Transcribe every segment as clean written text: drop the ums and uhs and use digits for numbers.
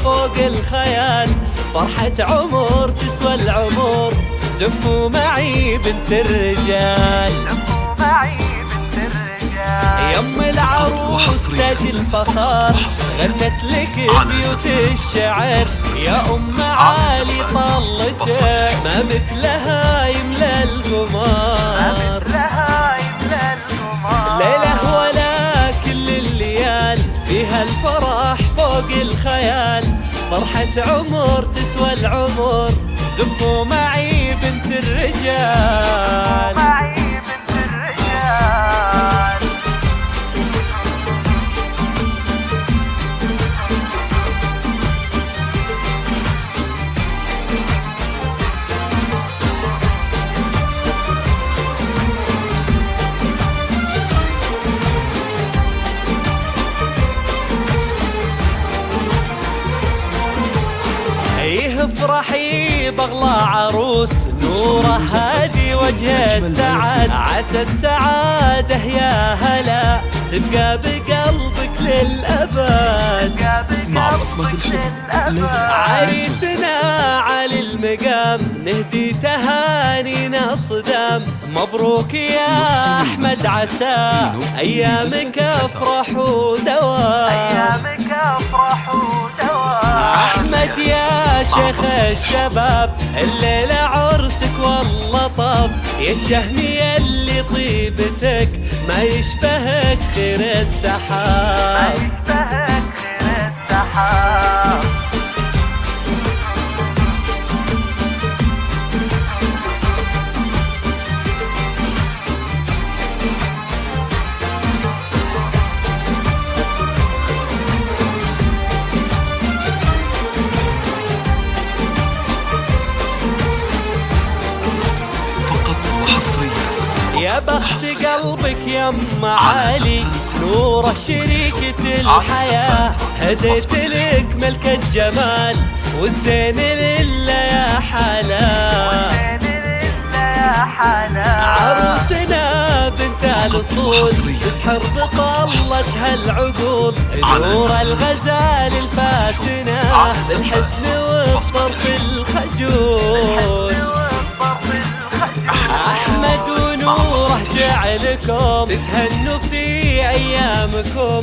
فوق الخيال، فرحة عمر تسوى العمر، زفوا معي بنت الرجال. يم العروس تاج الفخار، غنت لك بيوت الشعر، يا أم علي طلتك ما مثلها يملى القمر. ليلة ولا كل الليال، فيها الفرح فوق الخيال، فرحة عمر تسوى العمر، زفوا معي بنت الرجال. افرحي بغلى عروس، نوره هادي وجه السعد، عسى السعادة يا هلا تبقى بقلبك للأبد. مع بصمة الحب عريسنا على المقام، نهدي تهانينا صدام، مبروك يا أحمد عسى أيامك أفرح ودوام. أحمد يا شيخ الشباب، الليلة عرسك والله طاب، يا الشهمية اللي طيبتك ما يشبهك خير السحاب. يا بخت قلبك يا ام علي، نور شريكة الحياة، هديت لك ملك الجمال والزين لله يا حلا. عروسنا بنت الأصول تسحر بطلتها العقول، نور الغزال الفاتنة بالحسن والطرف الخجول. أحمد ونوره جعلكم تتهنوا في أيامكم،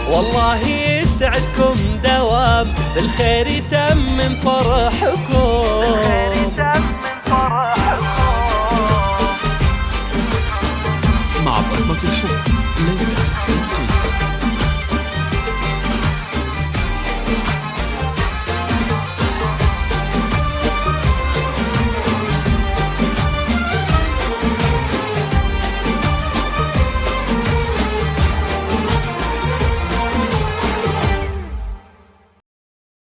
والله يسعدكم دوام، بالخير يتمم فرحكم. مع بصمة الحب ليلتك